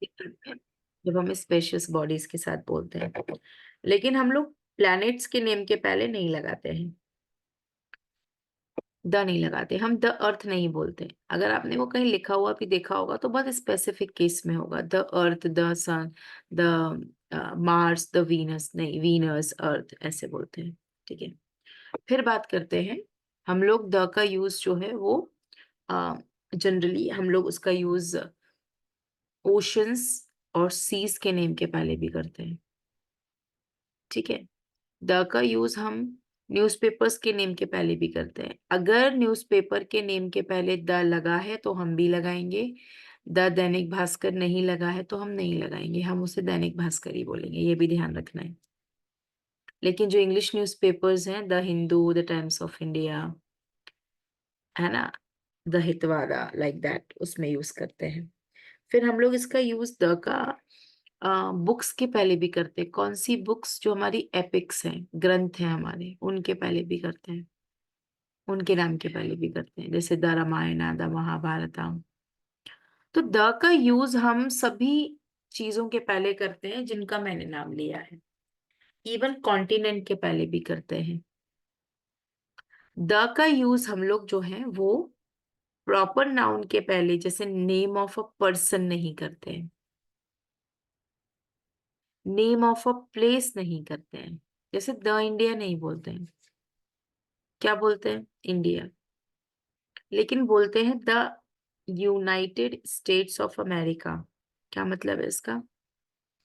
जब हम spacious bodies के साथ बोलते हैं, लेकिन हम लोग प्लैनेट्स के नेम के पहले नहीं लगाते हैं, द नहीं लगाते, हम द अर्थ नहीं बोलते। अगर आपने वो कहीं लिखा हुआ भी देखा होगा तो बहुत स्पेसिफिक केस में होगा, the Earth, the Sun, the Mars, the Venus, नहीं, वीनस, अर्थ ऐसे बोलते हैं। ठीक है, फिर बात करते हैं, हम लोग द का यूज जो है वो जनरली हम लोग उसका यूज ओशंस और सीज के नेम के पहले भी करते हैं। ठीक है, द का यूज हम न्यूज़पेपर्स के नेम के पहले भी करते हैं। अगर न्यूज़पेपर के नेम के पहले द लगा है तो हम भी लगाएंगे, द दैनिक भास्कर नहीं लगा है तो हम नहीं लगाएंगे, हम उसे दैनिक भास्कर ही बोलेंगे, ये भी ध्यान रखना है। लेकिन जो इंग्लिश न्यूज़पेपर्स हैं, the Hindu, the times of India, है ना, द हितवादा, लाइक दैट, उसमें यूज करते हैं। फिर हम लोग इसका यूज द का बुक्स के पहले भी करते हैं। कौन सी बुक्स? जो हमारी एपिक्स हैं, ग्रंथ हैं हमारे, उनके पहले भी करते हैं, उनके नाम के पहले भी करते हैं, जैसे द रामायण, द महाभारतम। तो द का यूज हम सभी चीजों के पहले करते हैं जिनका मैंने नाम लिया है, इवन कॉन्टिनेंट के पहले भी करते हैं। द का यूज हम लोग जो है वो प्रॉपर नाउन के पहले, जैसे नेम ऑफ अ पर्सन, नहीं करते हैं, नेम ऑफ अ प्लेस नहीं करते हैं, जैसे द इंडिया नहीं बोलते हैं, क्या बोलते हैं? इंडिया। लेकिन बोलते हैं the United states of America. क्या मतलब है इसका?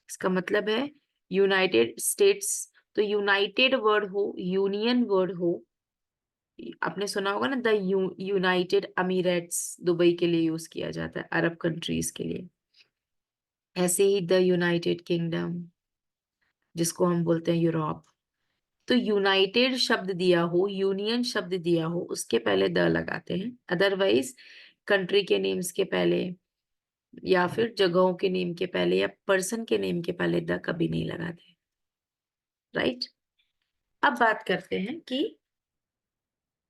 इसका मतलब है यूनाइटेड स्टेट्स। तो यूनाइटेड वर्ड हो, यूनियन वर्ड हो, आपने सुना होगा ना, द यूनाइटेड अमीरेट्स दुबई के लिए यूज किया जाता है, अरब कंट्रीज के लिए। ऐसे ही द यूनाइटेड किंगडम, जिसको हम बोलते हैं यूरोप। तो यूनाइटेड शब्द दिया हो, यूनियन शब्द दिया हो, उसके पहले द लगाते हैं। अदरवाइज कंट्री के नेम्स के पहले, या फिर जगहों के नेम के पहले, या पर्सन के नेम के पहले द कभी नहीं लगाते। राइट। अब बात करते हैं कि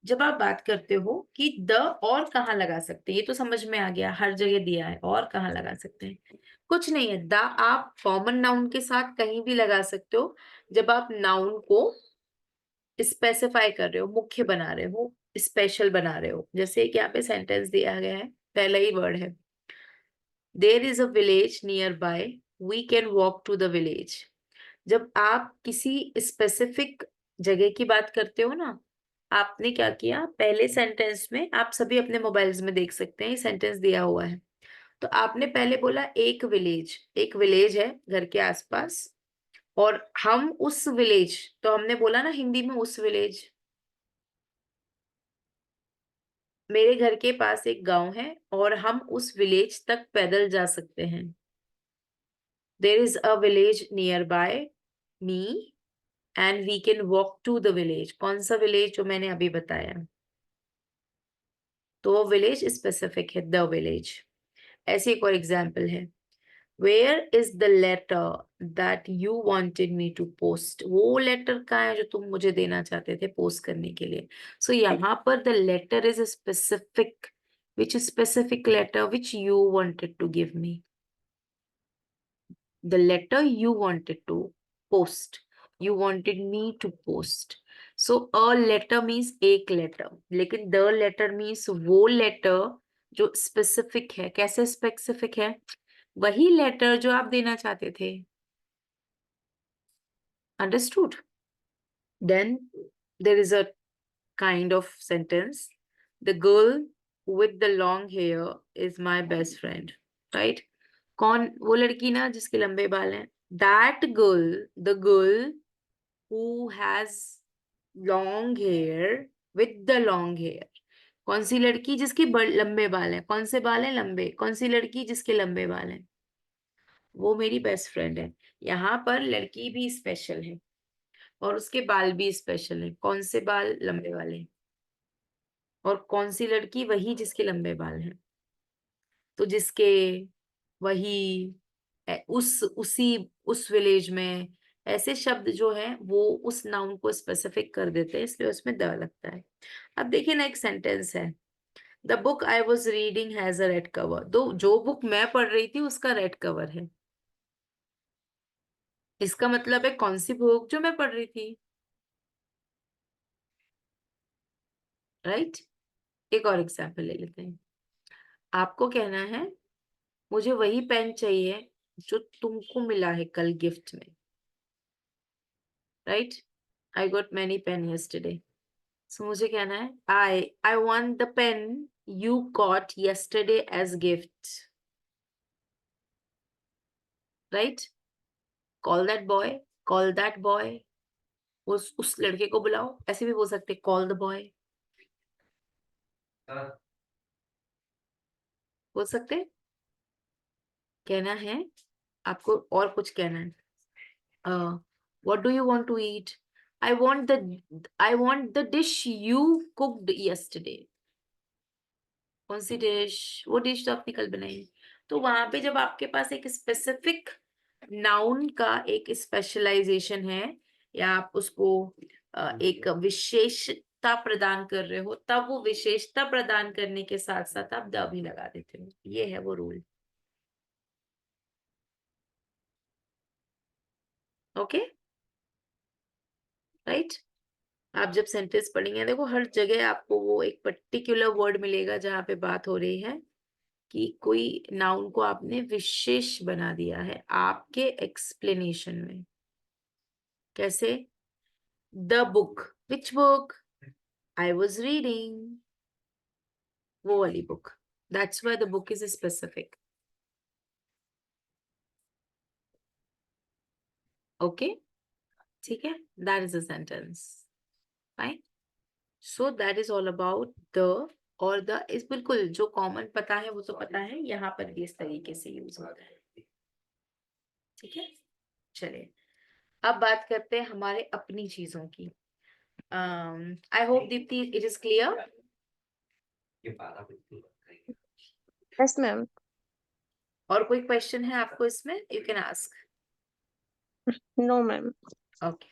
जब आप बात करते हो कि द और कहाँ लगा सकते हैं, ये तो समझ में आ गया, हर जगह दिया है, और कहाँ लगा सकते हैं? कुछ नहीं है, द आप कॉमन नाउन के साथ कहीं भी लगा सकते हो, जब आप नाउन को स्पेसिफाई कर रहे हो, मुख्य बना रहे हो, स्पेशल बना रहे हो। जैसे एक यहाँ पे सेंटेंस दिया गया है, पहला ही वर्ड है, there is a village near by, we can walk to the village. जब आप किसी स्पेसिफिक जगह की बात करते हो ना, आपने क्या किया, पहले सेंटेंस में, आप सभी अपने मोबाइल्स में देख सकते हैं, ये सेंटेंस दिया हुआ है, तो आपने पहले बोला एक विलेज, एक विलेज है घर के आसपास, और हम उस विलेज, तो हमने बोला ना हिंदी में उस विलेज, मेरे घर के पास एक गांव है और हम उस विलेज तक पैदल जा सकते हैं। There is a village near by me and we can walk to the village. कौन सा विलेज? जो मैंने अभी बताया, तो वो विलेज स्पेसिफिक है, द विलेज। ऐसे एक और एग्जाम्पल है, where is the letter that you wanted me to post. वो लेटर कहाँ है जो तुम मुझे देना चाहते थे पोस्ट करने के लिए? सो यहाँ पर the letter is specific, which specific letter which you wanted to give me, the letter you wanted to post, you wanted me to post. So a letter means एक letter, लेकिन the letter means वो letter जो specific है। कैसे specific है? वही letter जो आप देना चाहते थे। Understood? Then there is a kind of sentence, the girl with the long hair is my best friend, right? कौन? वो लड़की ना जिसके लंबे बाल हैं, that girl, the girl who has long hair, with the long hair। कौन सी लड़की? जिसके लंबे बाल हैं। कौन से बाल हैं? लंबे। कौन सी लड़की? जिसके लंबे बाल हैं, वो मेरी बेस्ट फ्रेंड है। यहाँ पर लड़की भी स्पेशल है और उसके बाल भी स्पेशल है। कौन से बाल? लंबे वाले। और कौन सी लड़की? वही जिसके लंबे बाल हैं। तो जिसके, वही, उस विलेज में, ऐसे शब्द जो है वो उस नाउन को स्पेसिफिक कर देते हैं, इसलिए उसमें द लगता है। अब देखिए ना, एक सेंटेंस है, the book I was reading has a red cover. दो जो बुक मैं पढ़ रही थी उसका रेड कवर है। इसका मतलब है कौन सी बुक जो मैं पढ़ रही थी, राइट। एक और एग्जाम्पल ले लेते हैं। आपको कहना है मुझे वही पेन चाहिए जो तुमको मिला है कल गिफ्ट में, right. I got many pen yesterday. So मुझे कहना है I want the pen you got yesterday as gift, right. Call that boy, उस लड़के को बुलाओ, ऐसे भी बोल सकते कॉल द बॉय, बोल सकते। कहना है आपको और कुछ कहना है। What do you want to eat? I want the dish you cooked yesterday. कौन सी डिश? वो डिश तो आपने कल बनाई। तो वहां पे जब आपके पास एक स्पेसिफिक नाउन का एक स्पेशलाइजेशन है, या आप उसको एक विशेषता प्रदान कर रहे हो, तब वो विशेषता प्रदान करने के साथ साथ आप द भी लगा देते हो। ये है वो रूल। Okay, right. आप जब सेंटेंस पढ़ेंगे देखो हर जगह आपको वो एक पर्टिकुलर वर्ड मिलेगा जहां पे बात हो रही है कि कोई नाउन को आपने विशेष बना दिया है आपके एक्सप्लेनेशन में। कैसे? The book, which book I was reading, वो वाली book. That's why the book is specific. Okay, ठीक है। That is a sentence, fine. So that is all about the. और द इस बिल्कुल जो कॉमन पता है वो तो पता है, यहाँ पर भी इस तरीके से यूज होता है। ठीक है, चलिए अब बात करते हैं हमारे अपनी चीजों की। I hope Deepti it is clear. Yes ma'am. और कोई क्वेश्चन है आपको इसमें? You can ask. No ma'am. Okay,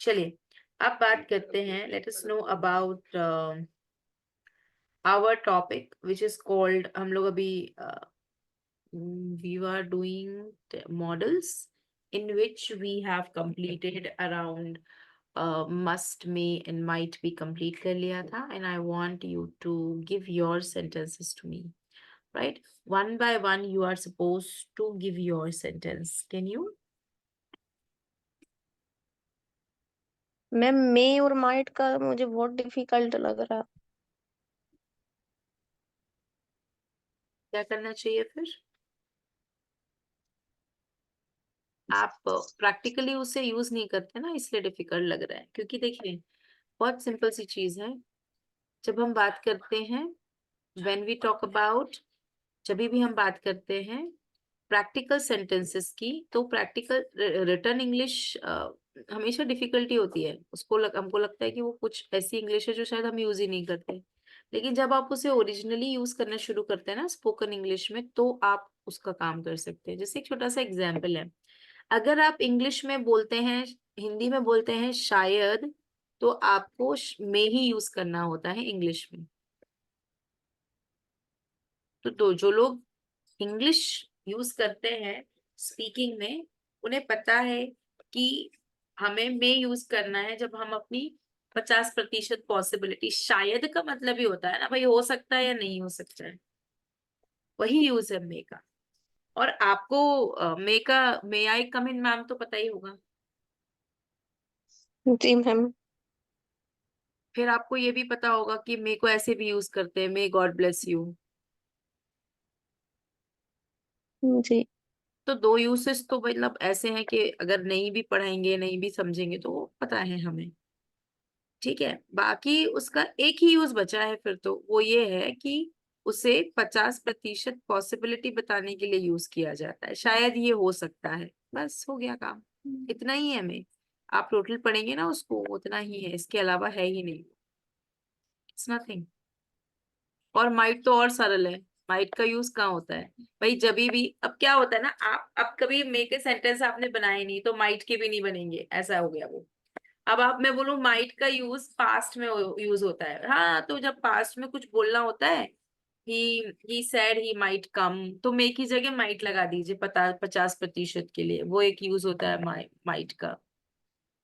चलिए अब बात करते हैं। Let us know about our topic which is called, हम लोग अभी we were doing models in which we have completed around must, may and might be complete कर लिया था, and I want you to give your sentences to me, right? One by one you are supposed to give your sentence. Can you? Ma'am may और might का मुझे बहुत difficult लग रहा। क्या करना चाहिए फिर? आप प्रैक्टिकली उसे यूज नहीं करते ना, इसलिए डिफिकल्ट लग रहा है। क्योंकि देखिए बहुत सिंपल सी चीज है। जब हम बात करते हैं, व्हेन वी टॉक अबाउट, जब भी हम बात करते हैं प्रैक्टिकल सेंटेंसेस की, तो प्रैक्टिकल रिटर्न इंग्लिश हमेशा डिफिकल्टी होती है। हमको लगता है कि वो कुछ ऐसी इंग्लिश है जो शायद हम यूज ही नहीं करते। लेकिन जब आप उसे ओरिजिनली यूज करना शुरू करते हैं ना स्पोकन इंग्लिश में, तो आप उसका काम कर सकते हैं। जैसे एक छोटा सा एग्जाम्पल है। अगर आप इंग्लिश में बोलते हैं, हिंदी में बोलते हैं शायद, तो आपको में ही यूज करना होता है इंग्लिश में। तो जो लोग इंग्लिश यूज करते हैं स्पीकिंग में, उन्हें पता है कि हमें में यूज करना है जब हम अपनी 50% पॉसिबिलिटी, शायद का मतलब ही होता है ना भाई, हो सकता है या नहीं हो सकता है, वही यूज है मे का। और आपको मे का मे आई कम इन मैम तो पता ही होगा। जी मैम। फिर आपको ये भी पता होगा कि मे को ऐसे भी यूज करते हैं, मे गॉड ब्लेस यू। जी। तो दो यूसेस तो मतलब ऐसे हैं कि अगर नहीं भी पढ़ाएंगे नहीं भी समझेंगे तो पता है हमें। ठीक है, बाकी उसका एक ही यूज बचा है फिर, तो वो ये है कि उसे 50% पॉसिबिलिटी बताने के लिए यूज किया जाता है। शायद ये हो सकता है, बस हो गया काम। इतना ही है हमें। आप टोटल पढ़ेंगे ना उसको, उतना ही है, इसके अलावा है ही नहीं। It's nothing. और माइट तो और सरल है। माइट का यूज कहाँ होता है भाई? जब भी अब क्या होता है ना, आप अब कभी मेक ए सेंटेंस आपने बनाए नहीं तो माइट के भी नहीं बनेंगे, ऐसा हो गया वो। अब आप मैं बोलूं माइट का यूज पास्ट में यूज होता है, हाँ, तो जब पास्ट में कुछ बोलना होता है, he said he might come, तो मे की जगह माइट लगा दीजिए 50% के लिए, वो एक यूज होता है माइट का।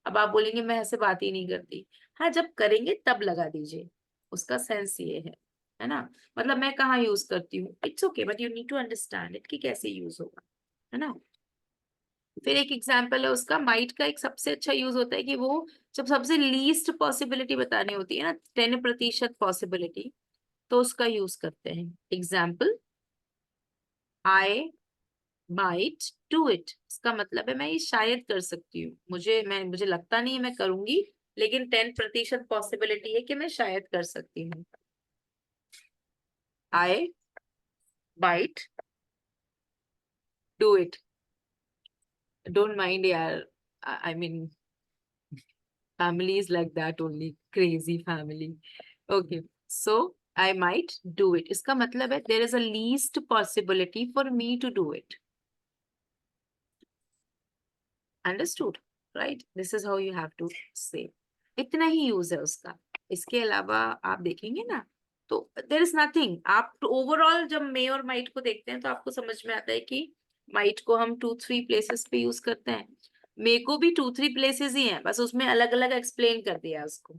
अब आप बोलेंगे मैं ऐसे बात ही नहीं करती, हाँ, जब करेंगे तब लगा दीजिए, उसका सेंस ये है ना। मतलब मैं कहाँ यूज करती हूँ, it's okay, but you need to understand it कि कैसे यूज होगा, है ना। फिर एक एग्जाम्पल है उसका, माइट का एक सबसे अच्छा यूज होता है कि वो जब सबसे लीस्ट पॉसिबिलिटी बतानी होती है ना, 10% पॉसिबिलिटी, तो उसका यूज करते हैं। Example, I might do it, इसका मतलब है मैं ये शायद कर सकती हूँ, मुझे लगता नहीं है मैं करूंगी, लेकिन 10% पॉसिबिलिटी है कि मैं शायद कर सकती हूँ। I might do it, don't mind यार, I mean family is like that only, crazy family. Okay, so I might do it, इसका मतलब है there is a least possibility for me to do it. Understood, right? This is how you have to say. इतना ही use है उसका, इसके अलावा आप देखेंगे ना तो देर इज नथिंग। आप ओवरऑल जब मे और माइट को देखते हैं तो आपको समझ में आता है कि माइट को हम 2-3 प्लेसेस पे यूज करते हैं, मे को भी 2-3 प्लेसेस ही हैं, बस उसमें अलग अलग एक्सप्लेन कर दिया उसको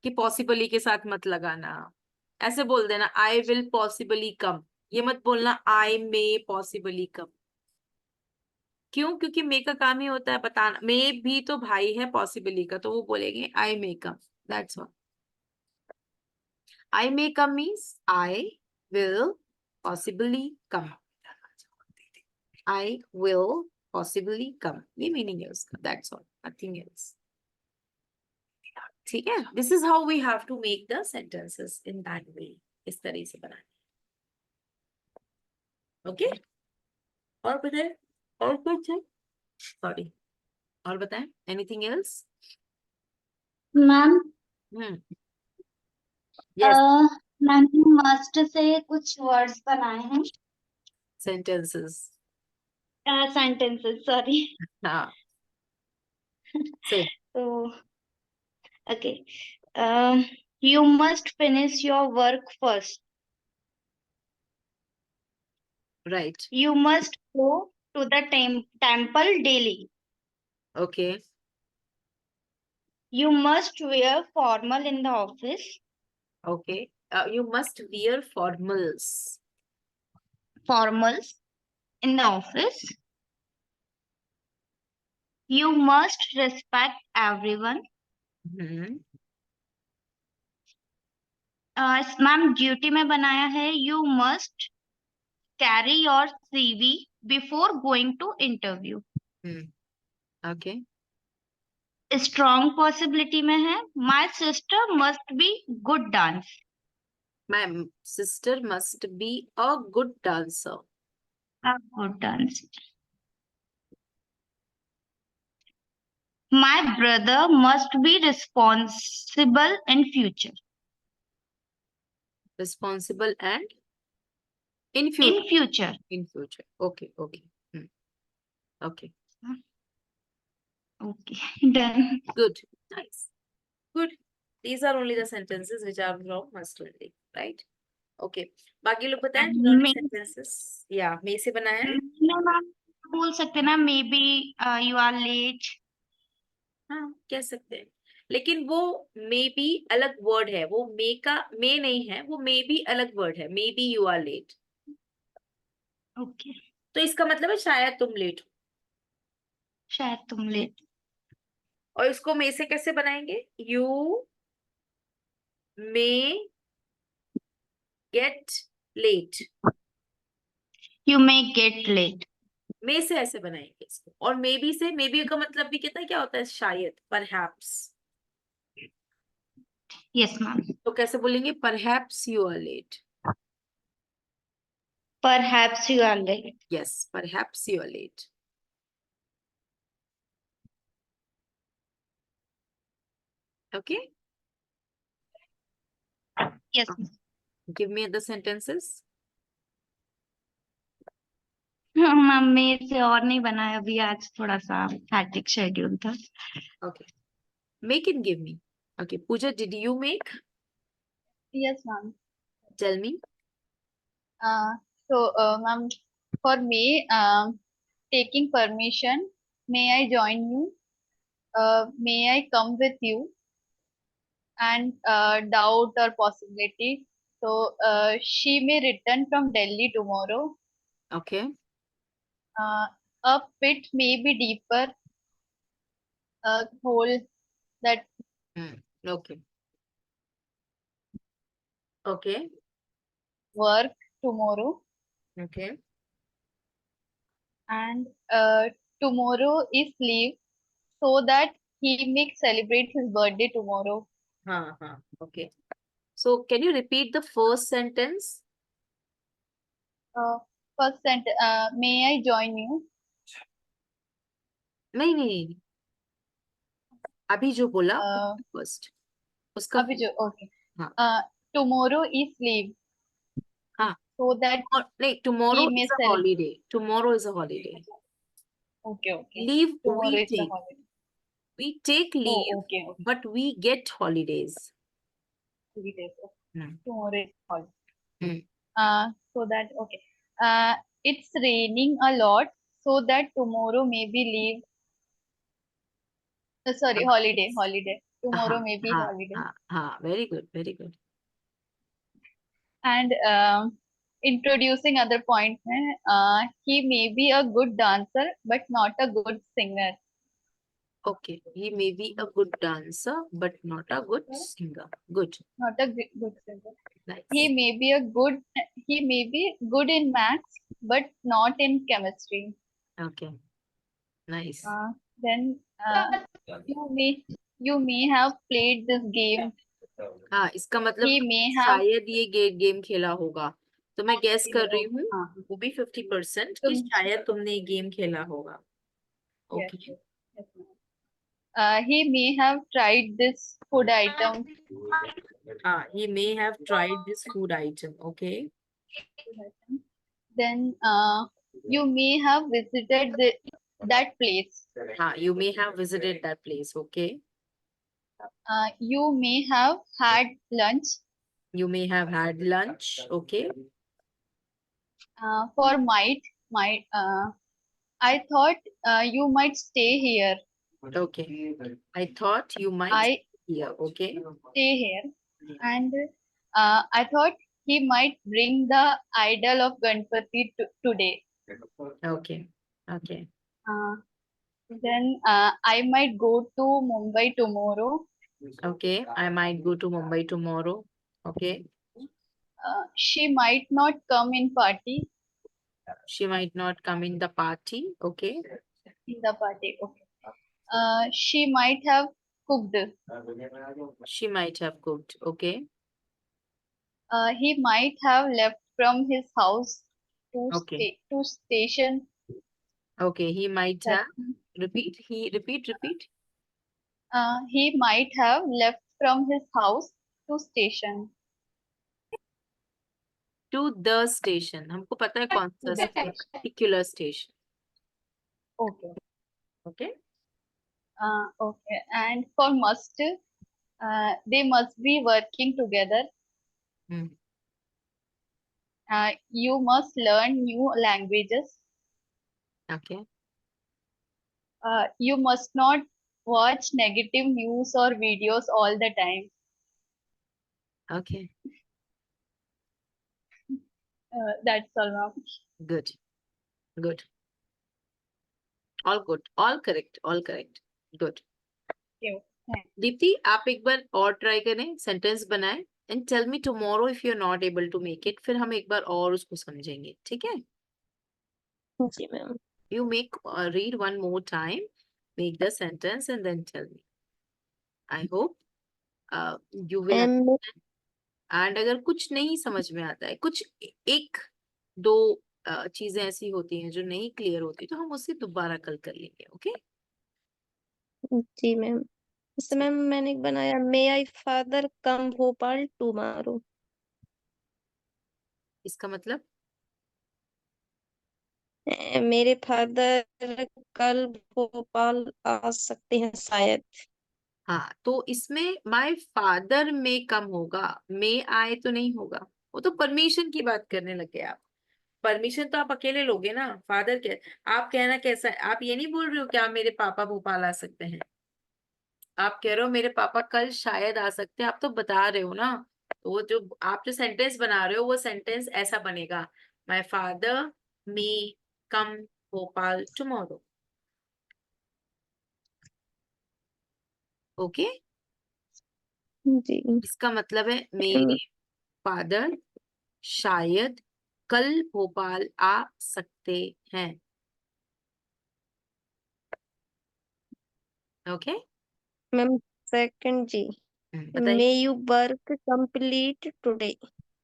कि पॉसिबली के साथ मत लगाना, ऐसे बोल देना आई विल पॉसिबली कम, ये मत बोलना आई मे पॉसिबली कम। क्यों? क्योंकि मे का काम ही होता है बताना, मे भी तो भाई है पॉसिबली का, तो वो बोलेंगे I may come, that's all. I may come means I will possibly come, I will possibly come, ये मीनिंग है उसका, दैट्स ऑल, नथिंग एल्स। ठीक है, this is how we have to make the sentences in that way, इस तरह से बनाए। Okay, और बताए, और कुछ है, सॉरी, और बताएं, एनीथिंग एल्स? मैम हम्म, यस, मैंने मस्ट से कुछ वर्ड्स बनाए हैं, सेंटेंसेस, सेंटेंसेस सॉरी। हाँ, से तो okay, you must finish your work first, right, you must go to the temple daily, okay, you must wear formal in the office, okay, you must wear formals, formals in the office, you must respect everyone. Hmm, ma'am duty में बनाया है you must carry your CV before going to interview. Okay, strong possibility में है my sister must be good dance, my sister must B a good dancer, good dance. My brother must be responsible in future, responsible and in in future, future. In future, okay, okay, okay, okay done. good, nice, good, these are only the sentences which are from must only, right? Okay, बाकी लोग बताएं जिन्होंने मैं sentences या मे से बनाया है। Ma'am बोल सकते ना may be you are late. हाँ, कह सकते हैं, लेकिन वो मे बी अलग वर्ड है, वो मे का मे नहीं है, वो मे बी अलग वर्ड है, may be you are late, okay, तो इसका मतलब है शायद तुम लेट हो। शायद तुम लेट। और इसको मे से कैसे बनाएंगे? You may get late, you may get late. May से ऐसे बनाएंगे इसको। और मे बी से, मे बी का मतलब भी कितना क्या होता है, शायद, परहैप्स, यस मैम। तो कैसे बोलेंगे? Perhaps you are late, perhaps you are late. Yes, perhaps you are late, okay, yes give me other sentences. Ma'am मेरे से और नहीं बना है अभी, आज थोड़ा सा हैक्टिक शेड्यूल था। Okay, Make and give me. Okay, Pooja, did you make? Yes, ma'am. Tell me. Ma'am, for me, taking permission, may I join you? May I come with you? And doubt or possibility. So she may return from Delhi tomorrow. Okay. A pit may be deeper. A hole that Okay. Okay. work tomorrow. Okay. And tomorrow is leave so that he may celebrate his birthday tomorrow. Okay. So can you repeat the first sentence? First sentence, may I join you? नहीं. अभी जो बोला Uh, first. उसका अभी जो okay. हाँ. Tomorrow is leave. हाँ. So that नहीं, tomorrow he may is a holiday. Tomorrow is a holiday. Okay. Leave Tomorrow we is the take. holiday. We take leave, Oh, okay. but we get holidays. 3 days. Hmm. Tomorrow is holiday. Hmm. So that okay. It's raining a lot, so that tomorrow may be leave. Sorry, holiday. Tomorrow may be holiday. Very good, very good. And introducing other points, he may be a good dancer, but not a good singer. Okay, he may be a good dancer, but not a good singer. Good, Not a good singer. nice. He may be good in maths, but not in chemistry. Okay, nice. Then you may have played this game. हाँ, इसका मतलब He may have शायद ये game खेला होगा, तो मैं gas कर रही हूँ वो भी 50% कि शायद तुमने ये गेम खेला होगा. Yes, Okay. yes, ma'am. He may have tried this food item. He may have tried this food item. Okay. Then you may have visited that place. You may have visited that place. Okay. You may have had lunch. You may have had lunch. Okay. For might, I thought you might stay here. Okay. I thought you might I here. Okay. stay here. And I thought he might bring the idol of Ganpati today. Okay. Okay. Then I might go to Mumbai tomorrow. Okay. I might go to Mumbai tomorrow. Okay. She might not come in party. She might not come in the party. Okay. In the party. Okay. She might have cooked. She might have cooked. Okay. He might have left from his house to Okay. to station. Okay. He might That- have. Repeat. Repeat. He might have left from his house to station. To the station. हमको पता है कौन सा the station. particular station. Okay. Okay. Okay. And for must, they must be working together. Hmm. You must learn new languages. Okay. You must not watch negative news or videos all the time. Okay. That's all, ma'am. Good. Good. All good. All correct. All correct. Good. Okay. Deepti आप एक बार और try करें, sentence बनाएं and tell me tomorrow if you're not able to make it. फिर हम एक बार और उसको समझेंगे. ठीक है? जी ma'am. You read one more time, make the sentence and then tell me. I hope you will understand. And अगर कुछ नहीं समझ में आता है, कुछ एक दो चीजें ऐसी होती हैं जो नहीं क्लियर होती, तो हम उससे दोबारा कल कर लेंगे. ओके? जी मैम. जैसे मैम मैंने एक बनाया, मे आई फादर कम भोपाल टुमारो. इसका मतलब मेरे फादर कल भोपाल आ सकते हैं शायद. हाँ, तो इसमें माय फादर में कम होगा, मे आए तो नहीं होगा। वो तो परमिशन की बात करने लगे आप। परमिशन तो आप अकेले लोगे ना, फादर के। आप कहना कैसा है, आप ये नहीं बोल रहे हो कि आप मेरे पापा भोपाल आ सकते हैं। आप कह रहे हो मेरे पापा कल शायद आ सकते हैं, आप तो बता रहे हो ना। तो वो जो आप जो सेंटेंस बना रहे हो वो सेंटेंस ऐसा बनेगा, my father may come Bhopal tomorrow. Okay, जी इसका मतलब है मैम। मेरे फादर शायद कल भोपाल आ सकते हैं। ओके, मैम सेकंड जी, बताइए। May you work complete today.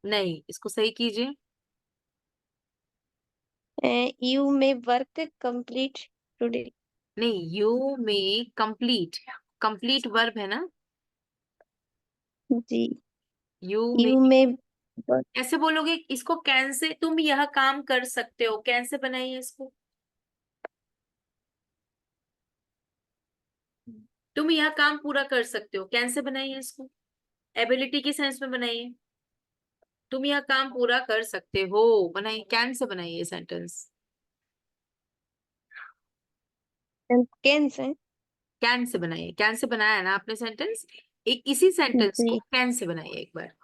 नहीं, इसको सही कीजिए। You may work complete today. नहीं, यू में कंप्लीट, कंप्लीट वर्ब है ना। जी, यू में यू मे वर्क। कैसे बोलोगे इसको, कैन से तुम यह काम कर सकते हो, कैन से बनाइए इसको। तुम यह काम पूरा कर सकते हो, कैन से बनाइए इसको। एबिलिटी के सेंस में बनाइए। तुम यह काम पूरा कर सकते हो, बनाइए, कैन से बनाइए sentence. Can say. Can say बनाइए, कैन से बनाया ना आपने सेंटेंस। एक इसी सेंटेंस को जी, कैन से बनाइए एक बार।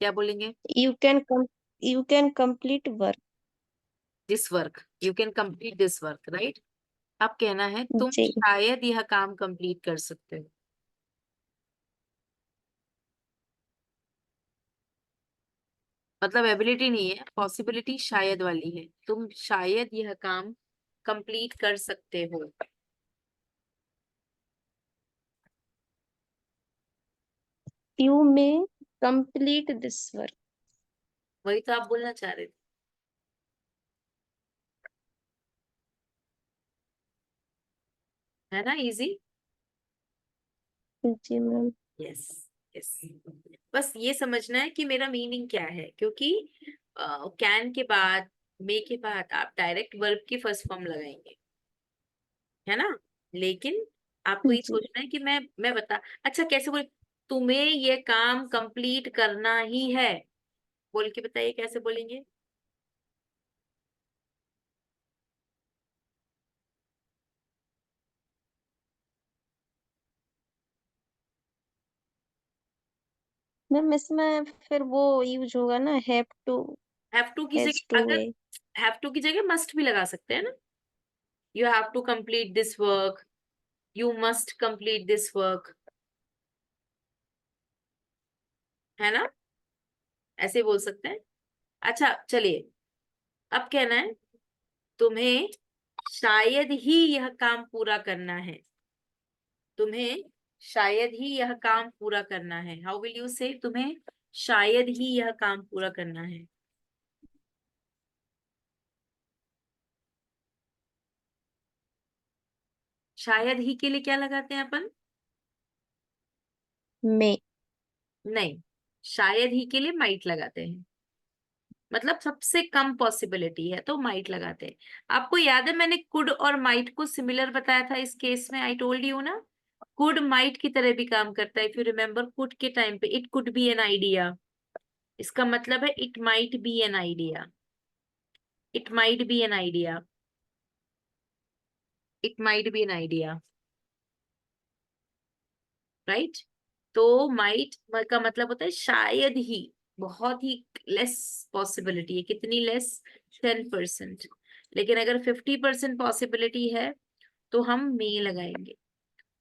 क्या बोलेंगे। You can complete work. This work, you can complete this work, right. अब कहना है तुम जी शायद यह काम कंप्लीट कर सकते हो। मतलब एबिलिटी नहीं है, पॉसिबिलिटी शायद वाली है, तुम शायद यह काम कंप्लीट कर सकते हो। You may complete this work. वही तो आप बोलना चाह रहे थे, है ना, इजी। जी मैम। Yes, yes. बस ये समझना है कि मेरा मीनिंग क्या है, क्योंकि कैन के बाद, मे के बाद आप डायरेक्ट वर्ब की फर्स्ट फॉर्म लगाएंगे, है ना। लेकिन आपको ये जी सोचना है कि मैं बता, अच्छा कैसे बोले, तुम्हें ये काम कंप्लीट करना ही है, बोल के बताइए कैसे बोलेंगे। मैम इसमें फिर वो यूज होगा ना, हैव टू की हैज जगह, टू अगर है। हैव टू की जगह मस्ट भी लगा सकते हैं ना। You have to complete this work, you must complete this work, है ना, ऐसे बोल सकते हैं। अच्छा चलिए, अब कहना है तुम्हें शायद ही यह काम पूरा करना है, तुम्हें शायद ही यह काम पूरा करना है। हाउ विल यू से, तुम्हें शायद ही यह काम पूरा करना है। शायद ही के लिए क्या लगाते हैं अपन। मे। नहीं, शायद ही के लिए माइट लगाते हैं, मतलब सबसे कम पॉसिबिलिटी है तो माइट लगाते हैं। आपको याद है मैंने कुड और माइट को सिमिलर बताया था इस केस में, आई टोल्ड यू ना। कुड माइट की तरह भी काम करता है। इफ यू रिमेम्बर, कुड के टाइम पे it could be an idea, इसका मतलब है it might be an idea, it might be an idea, it might be an idea, right. तो माइट का मतलब होता है शायद ही, बहुत ही लेस पॉसिबिलिटी है, कितनी लेस, 10%। लेकिन अगर 50% पॉसिबिलिटी है तो हम मे लगाएंगे।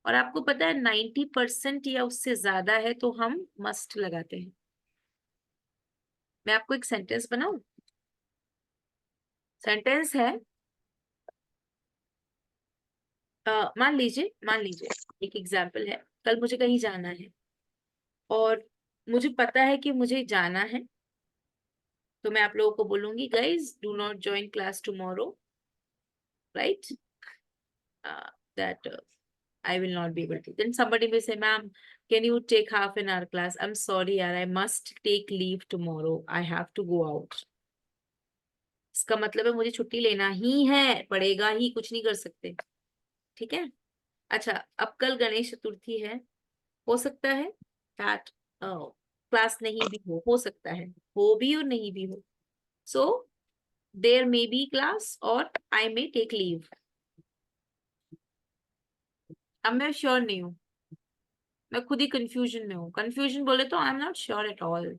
और आपको पता है 90% या उससे ज्यादा है तो हम मस्ट लगाते हैं। मैं आपको एक सेंटेंस बनाऊं। सेंटेंस है, मान लीजिए एक एग्जाम्पल है, कल मुझे कहीं जाना है और मुझे पता है कि मुझे जाना है, तो मैं आप लोगों को बोलूंगी guys do not join class tomorrow, right. That I will not be able to. Then somebody may say, ma'am, can you take half an hour class? I'm sorry yaar, I must take leave tomorrow. I have to go out. इसका मतलब है मुझे छुट्टी लेना ही है, पड़ेगा ही, कुछ नहीं कर सकते। ठीक है। अच्छा, अब कल गणेश चतुर्थी है, हो सकता है दैट क्लास नहीं भी हो सकता है, हो भी और नहीं भी हो। So there may be class और आई मे टेक लीव। अब मैं श्योर नहीं हूँ, मैं खुद ही कंफ्यूजन में हूँ। कंफ्यूजन बोले तो I am not sure at all.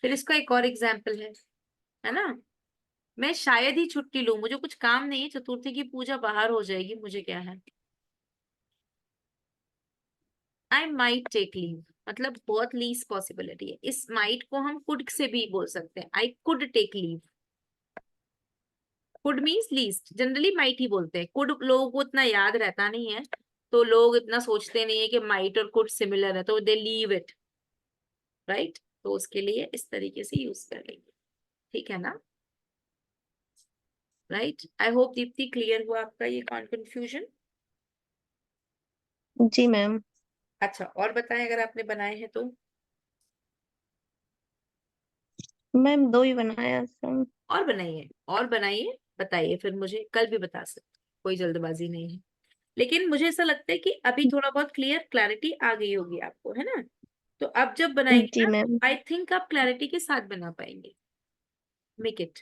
फिर इसका एक और एग्जाम्पल है ना, मैं शायद ही छुट्टी लूं, मुझे कुछ काम नहीं है, चतुर्थी की पूजा बाहर हो जाएगी, मुझे क्या है। आई माइट टेक लीव, मतलब बहुत लीस्ट पॉसिबिलिटी है। इस माइट को हम कुड से भी बोल सकते हैं, I could take leave. Could means least, generally might ही बोलते हैं, कुड लोगों को इतना याद रहता नहीं है, तो लोग इतना सोचते नहीं है कि माइट और कुड सिमिलर है, तो दे लीव इट, राइट। तो उसके लिए इस तरीके से यूज कर लेंगे, ठीक है ना, राइट। आई होप दीप्ति क्लियर हुआ आपका ये कंफ्यूजन। जी मैम। अच्छा, और बताएं अगर आपने बनाए हैं तो। मैम 2 ही बनाया सर। और बनाइए, और बनाइए, बताइए, फिर मुझे कल भी बता सकते, कोई जल्दबाजी नहीं है। लेकिन मुझे ऐसा लगता है कि अभी थोड़ा बहुत क्लैरिटी आ गई होगी आपको, है ना। तो अब जब बनाएंगे जी ना, मैम। आई थिंक आप क्लैरिटी के साथ बना पाएंगे। Make it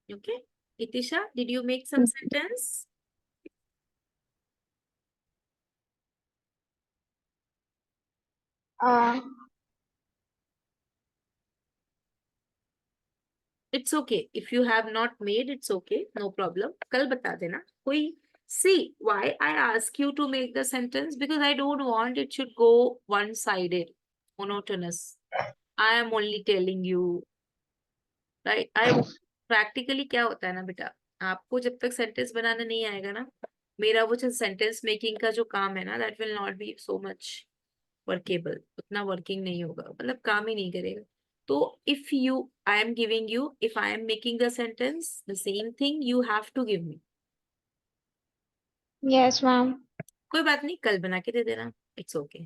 okay. Itisha, did you make some sentence? It's okay if you have not made, it's okay, no problem, कल बता देना। कोई see why I ask you to make the sentence, because I don't want it should go one sided, monotonous. I am only telling you, right. I practically क्या होता है ना बेटा, आपको जब तक सेंटेंस बनाना नहीं आएगा ना, मेरा वो जो सेंटेंस मेकिंग का जो काम है ना, that will not be so much workable, उतना वर्किंग नहीं होगा, मतलब काम ही नहीं करेगा। तो if you, I am giving you, if I am making the sentence, the same thing you have to give me. Yes, ma'am. कोई बात नहीं, कल बना के दे देना, इट्स ओके।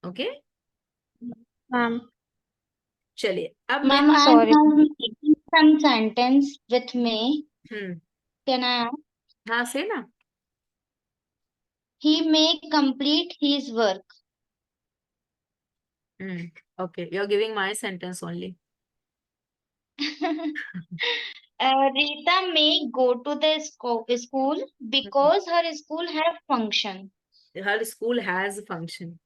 Okay, Ma'am. चलिए अब मैं, Ma'am, I am now making some sentence with me. Hmm, Can I ask? हाँ से ना। He may complete his work. Okay, you are giving my sentence only. Rita may go to the school because her school have function. Her school has function,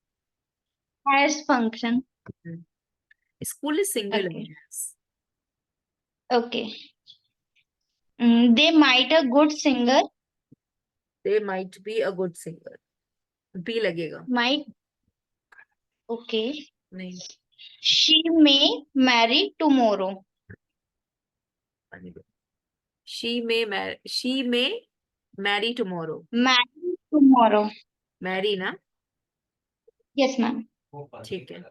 Has function. School is singular. Okay. Okay. They might a good singer. They might be a good singer, be लगेगा, Might. Okay. नहीं, She may marry tomorrow. she may marry tomorrow, Marry tomorrow. marry ना, Yes, ma'am. ठीक है।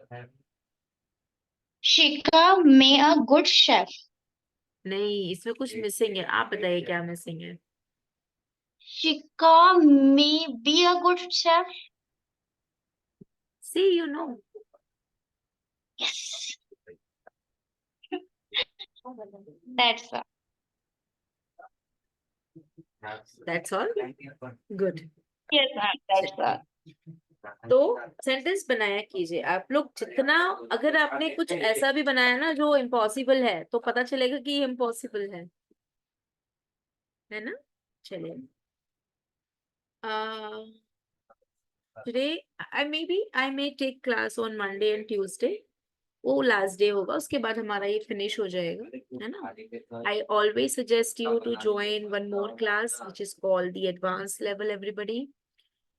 Shika may a good chef. नहीं, इसमें कुछ missing है, आप बताइए क्या मिसिंग है। Shika may be a good chef. See you know, Yes. That's all. That's all, good. Yes, ma'am. That's all. तो सेंटेंस बनाया कीजिए आप लोग जितना, अगर आपने कुछ ऐसा भी बनाया ना जो इम्पॉसिबल है, तो पता चलेगा कि ये इम्पॉसिबल है ना। चलिए, today I may take class on Monday and Tuesday, वो लास्ट डे होगा, उसके बाद हमारा ये फिनिश हो जाएगा, है ना। I always suggest you to join one more class which is called the advance level everybody.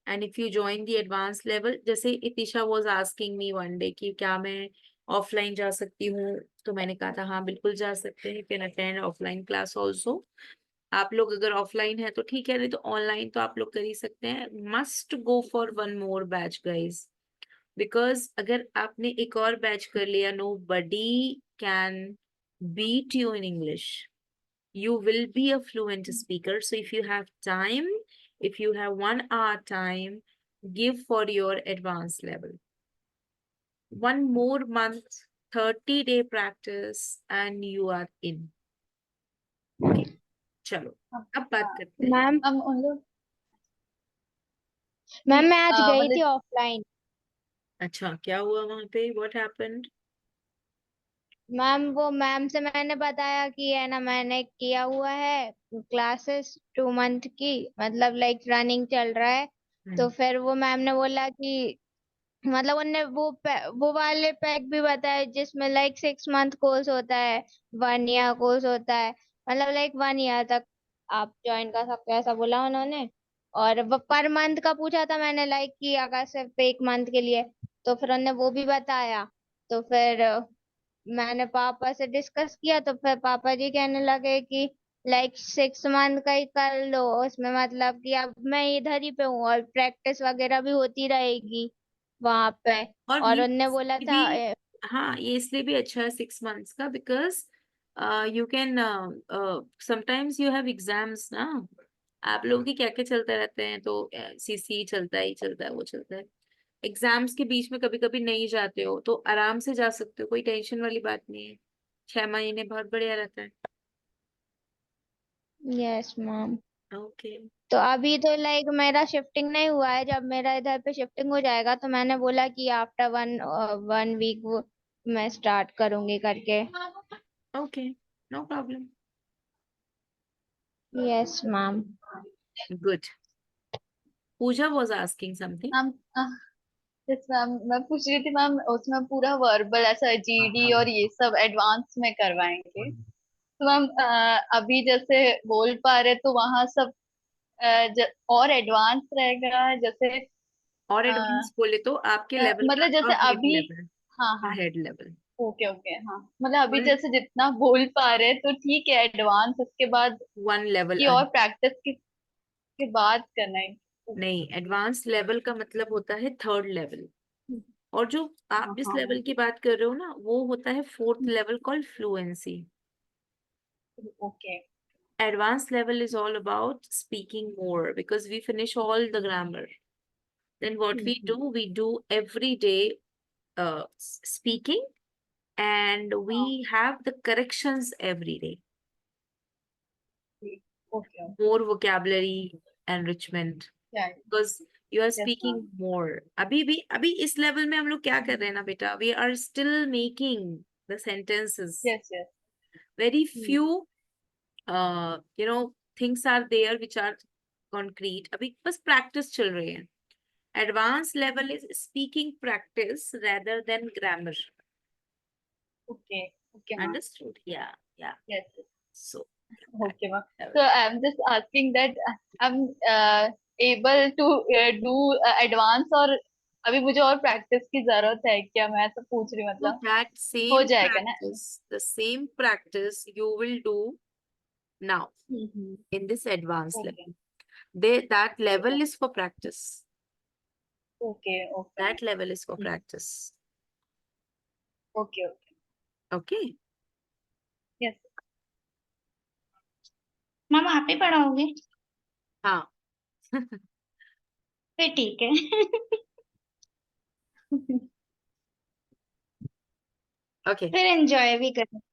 And if you join the advance level, जैसे Itisha was asking me one day कि क्या मैं ऑफलाइन जा सकती हूँ, तो मैंने कहा था हाँ बिल्कुल जा सकते हैं, can attend offline class also. आप लोग अगर ऑफलाइन है तो ठीक है, नहीं तो ऑनलाइन तो आप लोग कर ही सकते हैं। Must go for one more batch guys, because अगर आपने एक और बैच कर लिया, nobody can beat you in English. You will be a fluent speaker. So if you have time, If you have 1 hour time, give for your advanced level. 1 more month, 30-day practice, and you are in. Okay, चलो अब बात करते हैं. Ma'am हम उन लोग ma'am मैं आज गई मतलब थी ऑफलाइन. अच्छा, क्या हुआ वहां पे? What happened? मैम वो मैम से मैंने बताया कि है ना मैंने किया हुआ है क्लासेस 2 मंथ की, मतलब लाइक रनिंग चल रहा है. तो फिर वो मैम ने बोला कि मतलब उनने वो वाले पैक भी बताए जिसमें लाइक 6 मंथ कोर्स होता है, 1 ईयर कोर्स होता है, मतलब लाइक 1 ईयर तक आप ज्वाइन कर सकते हो, ऐसा बोला उन्होंने. और वो पर मंथ का पूछा था मैंने, लाइक कि अगर सिर्फ 1 मंथ के लिए, तो फिर उन्होंने वो भी बताया. तो फिर मैंने पापा से डिस्कस किया, तो फिर पापा जी कहने लगे कि लाइक 6 मंथ का ही कर लो, उसमें मतलब कि अब मैं इधर ही पे हूँ और प्रैक्टिस वगैरह भी होती रहेगी वहां पे. और और ये उनने बोला इसलिए था भी, हाँ, ये इसलिए भी अच्छा है 6 months का, because you can sometimes you have exams ना. आप लोगों की क्या क्या चलते रहते हैं, तो सीसी चलता ही चलता है, वो चलता है. एग्जाम्स के बीच में कभी कभी नहीं जाते हो तो आराम से जा सकते हो, कोई टेंशन वाली बात नहीं है. 6 महीने बहुत बढ़िया रहता है. Yes ma'am. ओके. तो अभी तो लाइक मेरा शिफ्टिंग नहीं हुआ है, जब मेरा इधर पे शिफ्टिंग हो जाएगा तो मैंने बोला कि आफ्टर 1 वीक मैं स्टार्ट करूंगी करके. Okay, no problem. Yes ma'am. Good. Pooja was asking something. Ma'am yes ma'am, मैं पूछ रही थी मैम, उसमें पूरा वर्बल ऐसा जीडी और ये सब एडवांस में करवाएंगे तो मैम अभी जैसे बोल पा रहे तो वहां सब और एडवांस रहेगा जैसे और अ, एडवांस बोले तो आपके लेवल मतलब का जैसे हेड अभी, लेवल. हाँ हाँ, हेड लेवल. ओके ओके, हाँ मतलब अभी वन जैसे जितना बोल पा रहे तो ठीक है एडवांस, उसके बाद वन लेवल. की और प्रैक्टिस के बाद करना है. नहीं, एडवांस लेवल का मतलब होता है 3rd लेवल. और जो आप हाँ जिस हाँ लेवल की बात कर रहे हो ना, वो होता है 4th level called fluency. Okay Advanced level is all about speaking more because we finish all the grammar. Then what we do every day speaking, and we have the corrections every day. Okay More vocabulary enrichment because you are speaking more. अभी इस level में हम लोग क्या कर रहे हैं ना बेटा, we are still making the sentences. Yes yes Very few things are there which are concrete. अभी बस practice चल रही है. Advanced level is speaking practice rather than grammar. Okay okay ma'am, Understood? Yeah, yeah. Yes So, okay ma'am. So I'm just asking that I'm able to do advance, और अभी मुझे और practice की जरूरत है क्या, मैं ऐसा पूछ रही हूँ, so मतलब that हो same जाएगा ना. practice, the same practice you will do now in this advanced okay level. That level is for practice. Okay okay That level is for practice. Okay okay Okay? Yes ma'am आप ही पढ़ाओगे? हाँ. फिर ठीक है. Okay. फिर enjoy भी करें.